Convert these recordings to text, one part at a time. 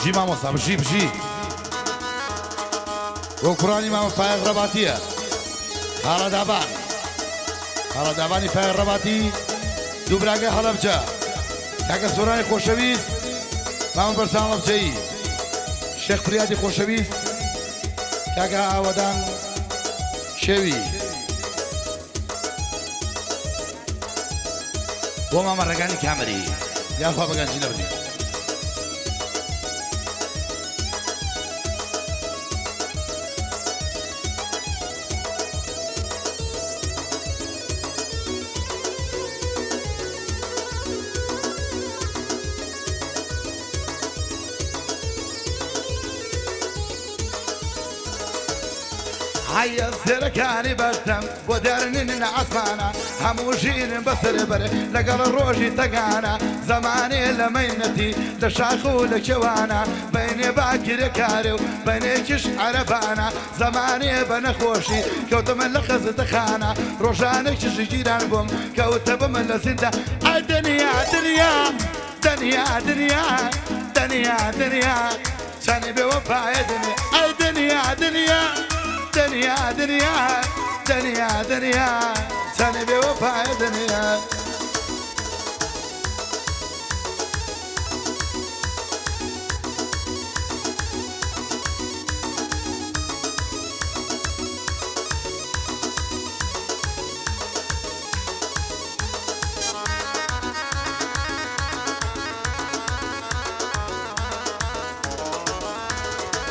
بژی مامۆستا بژی بۆ کوڕانی مامە فایق ڕەباتیە هاڵەدابانی فایق ڕەباتی دوو براگە هەڵەبجە کاکە سۆرانی خۆشەویست مامە بەرسان هەڵەبجەیی شێخ فریادی خۆشەویست کاکە ئاوەدان شێوی بۆ مامە ڕێگانی کامەری یاخوا بەگەنجی نەبنی هيا السركاني بشتم ودرنين عصانا هموشين بسر بر لقل الروجي تقانا زماني لمينتي لشاخو لكوانا بيني باكر كارو بيني كش عربانا زماني بنخوشي كوت من لخز دخانا روشانك كش جيران بوم كوت بمن لسنتا الدنيا دنيا دنيا دنيا دنيا دنيا ساني بوفايا دنيا الدنيا دنيا دنيا دنيا دنيا دنيا سنة بوفاء دنيا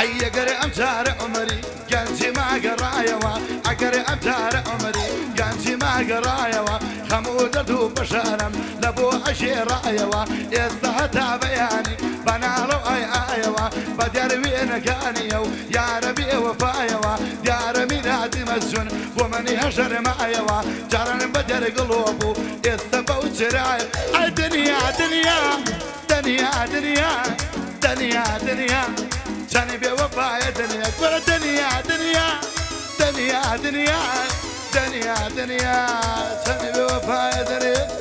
أي قري أمتار عمري جنسي ما قرايوا أقري أمتار عمري جنسي ما قرايوا خمودة دوب بشارم لبو أشي رايوا يستهتا بياني بنالو أي آيوا بدر وين كانيو يا ربي وفايوا يا ربي نادي مسجون ومن هشر معيوا جارن بدر قلوبو يستبو سراي الدنيا دنيا دنيا دنيا دنيا دنيا سني بوفاء دنيا كل دنيا دنيا دنيا دنيا دنيا دنيا سني بوفاء دنيا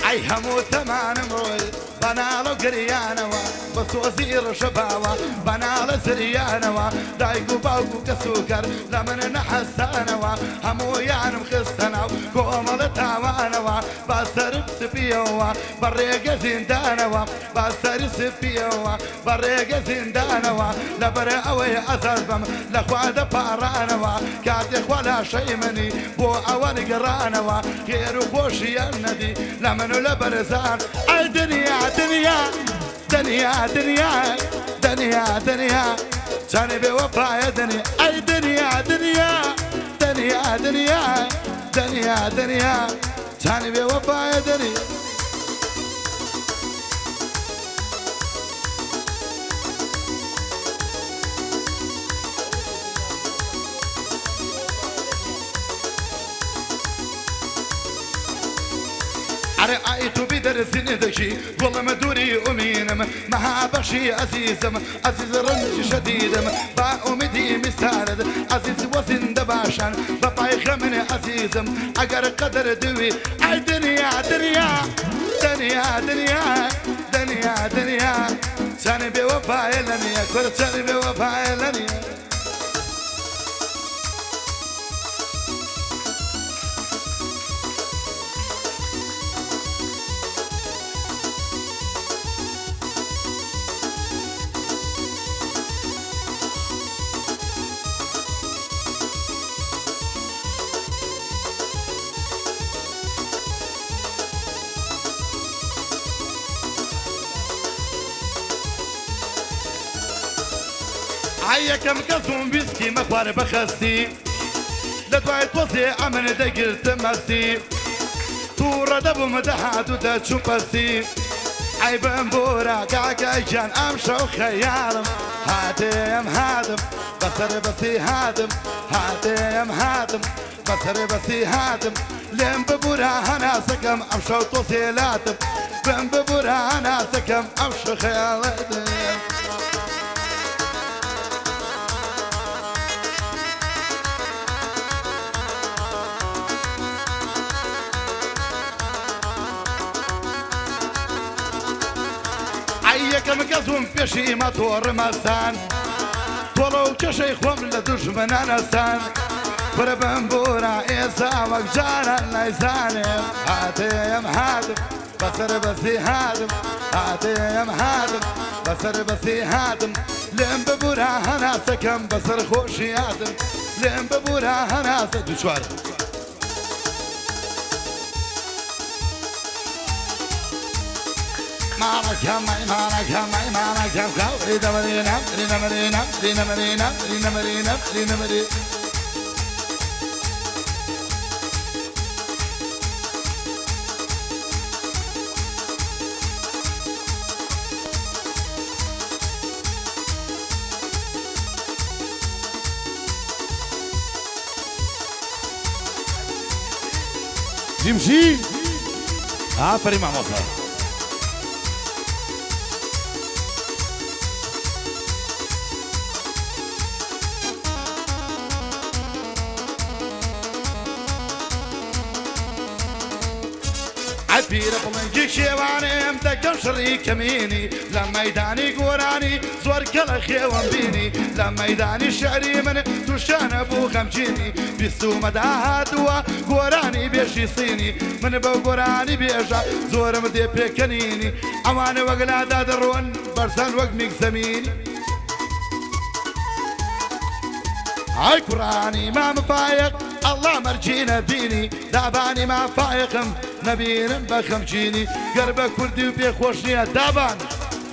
أي همو ثمان مروي بنالو قريانوا بس وزير شباوة بنالو سريانوا دايقو باوقو كسوكر لمن نحسانوا همو يانم خستنوا كومل تاوانوا بسر بسبيوا بريق زندانوا بسر سبيوا بريق زندانوا لبر اوي اثربم لخواد بارانوا كاتي ولا شي مني بو اول قرانوا غير خوشي الندي لمن لبرزان الدنيا دنيا دنيا دنيا دنيا دنيا سني بوفاء دنيا الدنيا دنيا دنيا دنيا دنيا دنيا سني بوفاء دنيا رأيت بدرسني دشي والله ما دوري أمينم مها بشي عزيزم عزيز رنج شديدم بأمدي مسارد عزيز وزن دباشان بطايخ من عزيزم أقر قدر دوي الدنيا دنيا دنيا دنيا دنيا دنيا سني بوفاء لنيا كل سني بوفاء لنيا هيا كم كسوم بيسكي مخوار بخستي لدواي توصي عمن دقر تمسي تورا دبو مدحات وتشوبسي عيب مبورا كعكا جان امشو خيالم هادم هادم بسر بسي هادم هادم هادم بسر بسي هادم لين ببورا هناسكم أمشو توصيلاتم لين ببورا هناسكم أمشو خيالاتم عيكم قزوم بشي مطور مستان طولو كشي خوم لدجمن انستان بربن بورا إيسا وقجانا ليسانم هاتيم هادم بسر بسي هادم هاتيم هادم بسر بسي هادم لين ببورا هناسكم بسر خوشي هادم لين ببورا هناسك دوشوار ماركم ماركم رينا مرينا رينا مرينا رينا مرينا رينا مرينا رينا مرينا جيمشي فريم عموصة عبير بلنجي شيواني مدكم شريك ميني لما يداني قوراني زور كلا خيوان بيني لما يداني شعري من توشان ابو خمجيني بيسو مداها دوا قوراني بيشي صيني من بو قوراني بيشا زور مدي بيكنيني اواني وقلا دادرون برسان وق ميكسميني هاي قراني ما مفايق الله مرجينا ديني داباني ما فايقم نبينا بخمجيني قرب كردي وبيخوشني دابان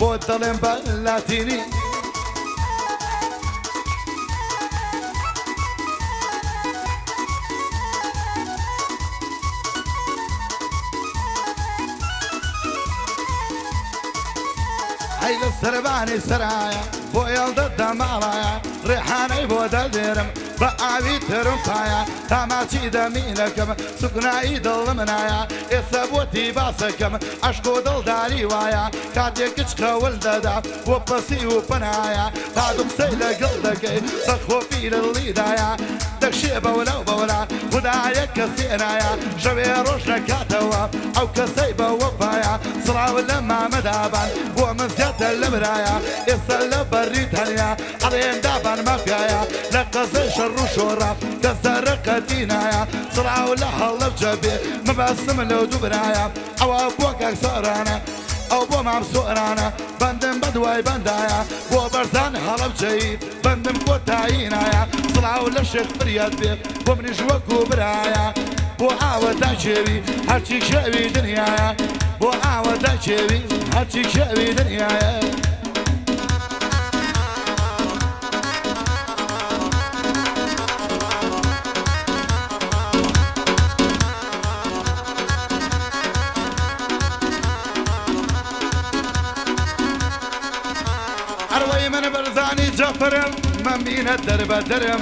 بود ظلم بلاتيني هاي للسرباني سرايا بو يلد مارايا ريحاني بو دلدرم بقعبي ترمفايا تاماتي دمينكم سكناي دل منايا إثبوتي باسكم أشكو دل داري وايا كاتي كشكا ولددا وبسي وبنايا تادم سيلا قلدكي سخو في لليدايا دكشي بولا وبولا ودايا كسينايا شوي روشنا كاتوا أو كسيبا وفايا صلاة ولما مدابان ومن زيادة المرايا إثلا بريتانيا علين دابان مافيايا لقصي شر شورا كسر قدينايا صلاة ولا حلف جبي مبسم لو دبرايا أو أبوك أكسرانا أو بو مبسورانا بندم بدواي بندايا بو برزان حلف جيد بندم كوتاينايا صلاة ولا شيخ فرياد بي ومن جوكو برايا بو عاودا جيبي هرشي شابي دنيايا بو عاودا جيبي هرشي شابي دنيايا أروي من برزاني جفرم من بين الدرب درم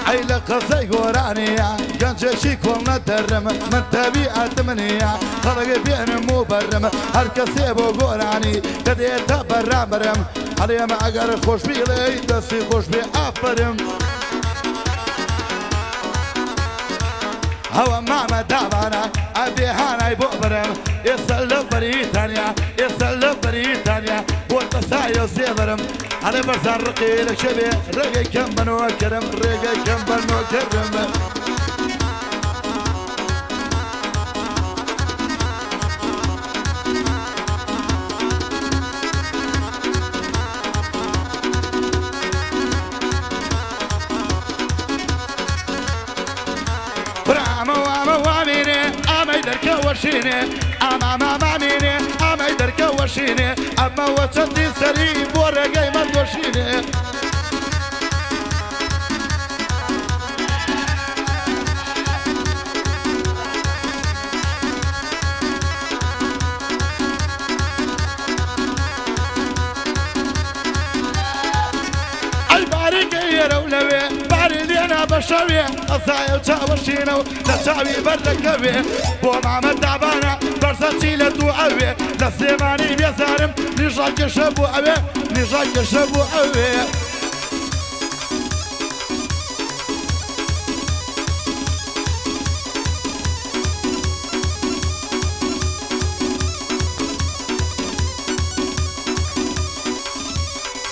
عيل قصي قرانيا كان جيشي كلنا درم من تبيعة منيا خلق بين مبرم هركسي بو قراني كديت برا برم علي ما اقر خوش بي لي دسي خوش بي افرم هوا ماما دابانا ابي هانا بؤبرم يسلف بريتانيا يسلف بريتانيا والقصايا سيبرم على برزان رقي لك شبي رقي كم بنو كرم رقي كم بنو كرم وشيني أما ما ميني أما يدرك وشيني أما وصلتي سريب ورقاي ما توشيني كيرو لوي باري انا بشوي اصايا تشاوشينو لشاوي بردكبي بو محمد دابانا برساتي لدو اوي لسيماني بيزارم نجاك شبو اوي نجاك شبو اوي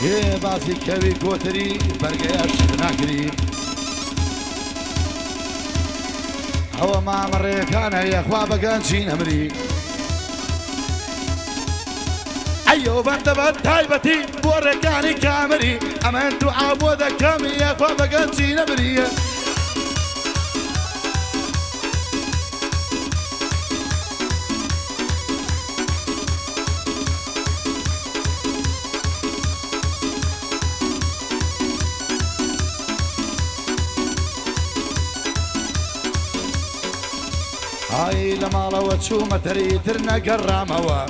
هي باسي كوي كوتري برقياش ناكري هو ما مري كان يا اخوا بقانشين امري ايو بنت هايبتي بوركاني كامري اما انتو عبودة كامي يا اخوا بقانشين امري هاي لما روت شو ما تري ترنا قراموا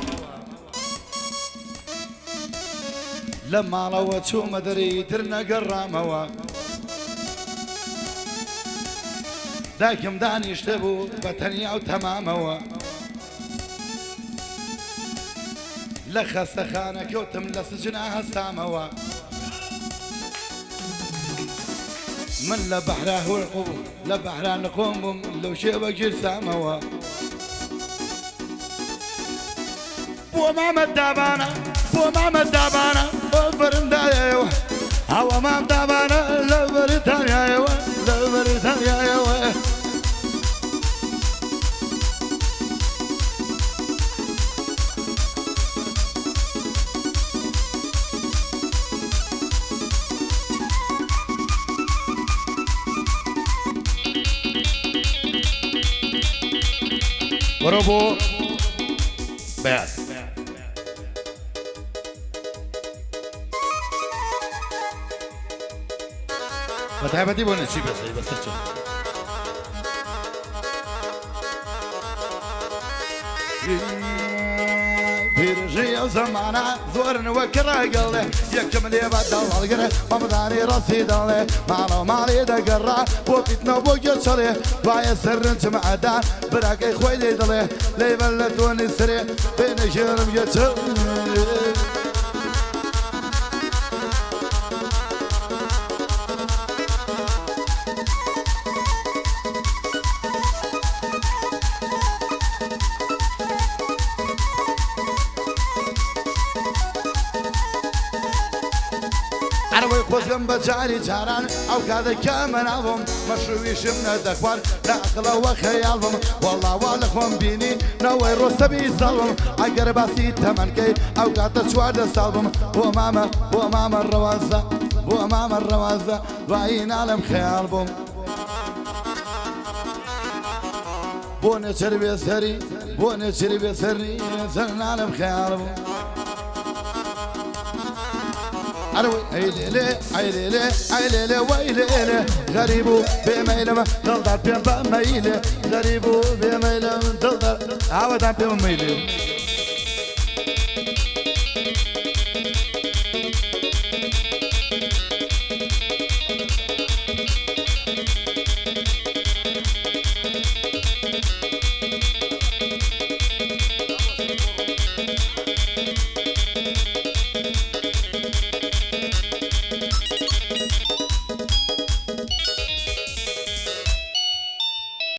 لما روت شو ما تري ترنا قراموا داكم داني يشتبو بتنيا وتماموا لخص خانك وتم لسجناها ساموا من لبحره والقوم لبحره نقوم لو شيء جرساموا بو محمد دابانا بو محمد دابانا برندايو هوا ما دابانا لبرتانيا لبرتانيا برافو بعد فتحبتي بون شي بس بيرجي زمانه زورن وكرا قلي يكمل يبدل القرا ومداني راسي دلي مالي دقرا وقتنا بوجه شري باي سرنت معدان براكي خويلي دلي لي بلتوني سري بين شرم يتل خوزم بجاري جاران او كذا كمان ابم مشرويش من الدكوان لا وخيالهم والله والخهم بيني نوي رستبي ظلم اقر باسي تمنكي او قاعد شواد صالبم بو ماما الروازة باين عالم خيالهم بو نشرب سري نزلنا عالم خيالهم اي ليلي ويلي غريبو بميلم ضلدر بميلي غريبو بميلم ضلدر عاود بميلي